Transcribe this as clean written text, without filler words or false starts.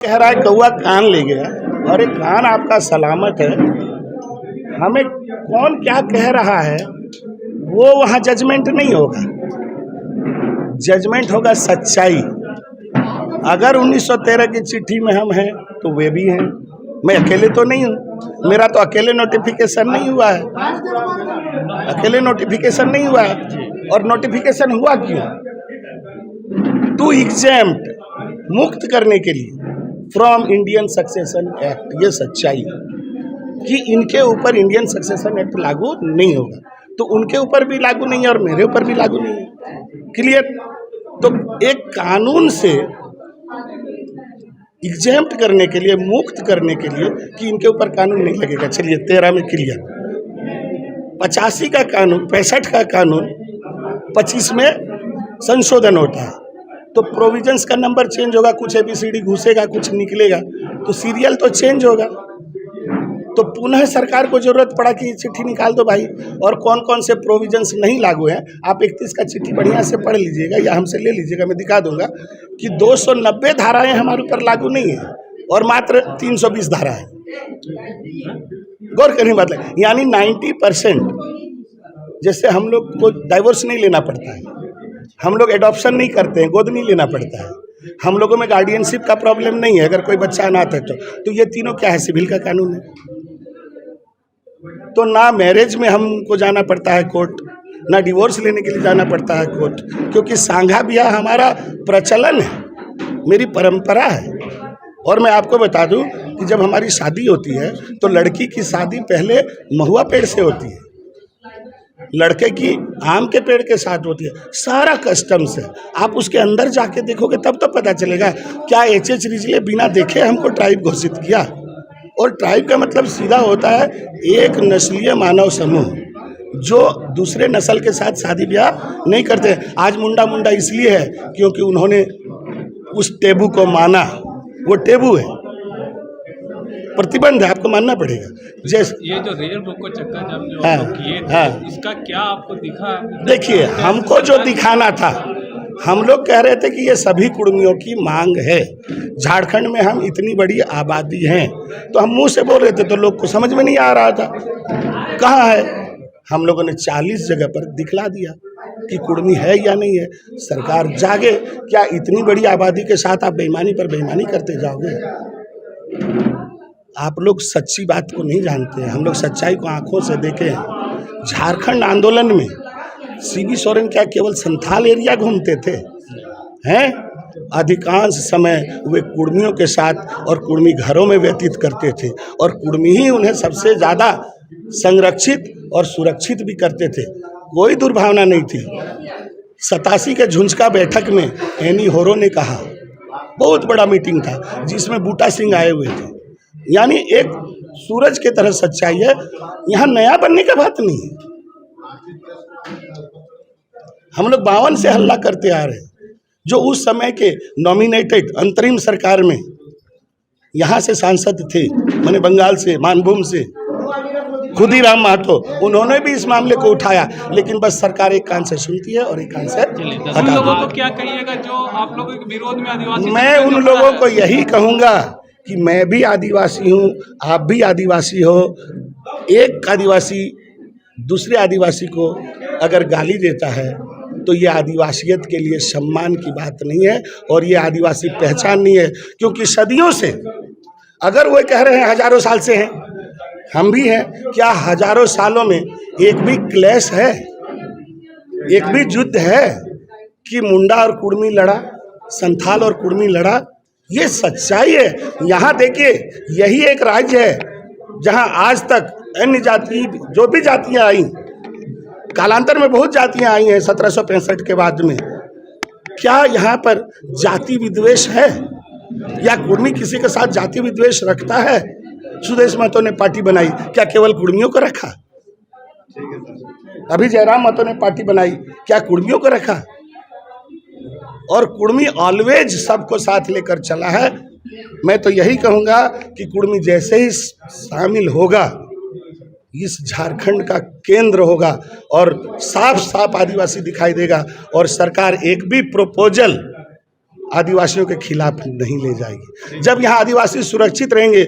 कह रहा है कौआ कान ले गया और एक कान आपका सलामत है। हमें कौन क्या कह रहा है वो वहाँ जजमेंट नहीं होगा, जजमेंट होगा सच्चाई। अगर 1913 की चिट्ठी में हम हैं तो वे भी हैं, मैं अकेले तो नहीं हूँ, मेरा तो अकेले नोटिफिकेशन नहीं हुआ है, अकेले नोटिफिकेशन नहीं हुआ है। और नोटिफिकेशन हुआ क्यों? टू एग्जेम्प्ट, मुक्त करने के लिए फ्रॉम इंडियन सक्सेशन एक्ट। ये सच्चाई कि इनके ऊपर इंडियन सक्सेशन एक्ट लागू नहीं होगा, तो उनके ऊपर भी लागू नहीं है और मेरे ऊपर भी लागू नहीं है। क्लियर? तो एक कानून से एग्जेम्प्ट करने के लिए, मुक्त करने के लिए कि इनके ऊपर कानून नहीं लगेगा। चलिए 13 में क्लियर, 85 का कानून, 65 का कानून 25 में संशोधन होता है, तो प्रोविजंस का नंबर चेंज होगा, कुछ ABCD घुसेगा, कुछ निकलेगा, तो सीरियल तो चेंज होगा। तो पुनः सरकार को जरूरत पड़ा कि चिट्ठी निकाल दो भाई, और कौन कौन से प्रोविजंस नहीं लागू हैं। आप 31 का चिट्ठी बढ़िया से पढ़ लीजिएगा या हमसे ले लीजिएगा, मैं दिखा दूंगा कि 290 धाराएं हमारे ऊपर लागू नहीं है और मात्र 320 धाराएं। गौर करने बात है, यानी 90%। जैसे हम लोग को डाइवोर्स नहीं लेना पड़ता है, हम लोग एडॉप्शन नहीं करते हैं, गोद नहीं लेना पड़ता है, हम लोगों में गार्डियनशिप का प्रॉब्लम नहीं है अगर कोई बच्चा अनाथ है तो ये तीनों क्या है? सिविल का कानून है। तो ना मैरिज में हमको जाना पड़ता है कोर्ट, ना डिवोर्स लेने के लिए जाना पड़ता है कोर्ट, क्योंकि सांझा ब्याह हमारा प्रचलन है, मेरी परंपरा है। और मैं आपको बता दूं कि जब हमारी शादी होती है तो लड़की की शादी पहले महुआ पेड़ से होती है, लड़के की आम के पेड़ के साथ होती है। सारा कस्टम्स है, आप उसके अंदर जाके देखोगे तब तो पता चलेगा। क्या H.H. रिजले बिना देखे हमको ट्राइब घोषित किया? और ट्राइब का मतलब सीधा होता है एक नस्लीय मानव समूह जो दूसरे नस्ल के साथ शादी ब्याह नहीं करते। आज मुंडा मुंडा इसलिए है क्योंकि उन्होंने उस टेबू को माना, वो टेबू है, प्रतिबंध है, आपको मानना पड़ेगा। जैसे ये जो रेल रोको चक्का जाम जो हाँ, किए थे, हाँ। इसका क्या आपको दिखा? देखिए, हमको जो दिखाना था, हम लोग कह रहे थे कि ये सभी कुर्मियों की मांग है। झारखंड में हम इतनी बड़ी आबादी हैं, तो हम मुंह से बोल रहे थे तो लोग को समझ में नहीं आ रहा था कहाँ है। हम लोगों ने 40 जगह पर दिखला दिया कि कुर्मी है या नहीं है। सरकार जागे, क्या इतनी बड़ी आबादी के साथ आप बेईमानी पर बेईमानी करते जाओगे? आप लोग सच्ची बात को नहीं जानते हैं, हम लोग सच्चाई को आंखों से देखे हैं। झारखंड आंदोलन में CB सोरेन क्या केवल संथाल एरिया घूमते थे? हैं? अधिकांश समय वे कुर्मियों के साथ और कुर्मी घरों में व्यतीत करते थे, और कुर्मी ही उन्हें सबसे ज़्यादा संरक्षित और सुरक्षित भी करते थे। कोई दुर्भावना नहीं थी। 87 के झुंझका बैठक में एनी होरो ने कहा, बहुत बड़ा मीटिंग था जिसमें बूटा सिंह आए हुए थे। यानी एक सूरज के तरह सच्चाई है, यहाँ नया बनने का बात नहीं है। हम लोग 52 से हल्ला करते आ रहे हैं, जो उस समय के नॉमिनेटेड अंतरिम सरकार में यहाँ से सांसद थे, मैंने बंगाल से, मानभूम से, खुदीराम महतो, उन्होंने भी इस मामले को उठाया, लेकिन बस सरकार एक कान से सुनती है और एक कान से हटा उन लोगों देती को क्या कहिएगा जो आप लोगों के विरोध में आदिवासी? मैं उन लोगों को यही कहूँगा कि मैं भी आदिवासी हूँ, आप भी आदिवासी हो। एक आदिवासी दूसरे आदिवासी को अगर गाली देता है तो ये आदिवासियत के लिए सम्मान की बात नहीं है, और ये आदिवासी पहचान नहीं है। क्योंकि सदियों से, अगर वो कह रहे हैं हजारों साल से हैं, हम भी हैं, क्या हजारों सालों में एक भी क्लेश है, एक भी युद्ध है कि मुंडा और कुर्मी लड़ा, संथाल और कुर्मी लड़ा? ये सच्चाई है। यहाँ देखिए, यही एक राज्य है जहाँ आज तक अन्य जाति, जो भी जातियाँ आई, कालांतर में बहुत जातियाँ आई हैं 1765 के बाद में, क्या यहाँ पर जाति विद्वेष है या कुर्मी किसी के साथ जाति विद्वेष रखता है? सुदेश महतो ने पार्टी बनाई, क्या केवल कुर्मियों को रखा? अभी जयराम महतो ने पार्टी बनाई, क्या कुर्मियों को रखा? और कुर्मी ऑलवेज सबको साथ लेकर चला है। मैं तो यही कहूँगा कि कुर्मी जैसे ही शामिल होगा, इस झारखंड का केंद्र होगा और साफ साफ आदिवासी दिखाई देगा। और सरकार एक भी प्रपोजल आदिवासियों के खिलाफ नहीं ले जाएगी। जब यहाँ आदिवासी सुरक्षित रहेंगे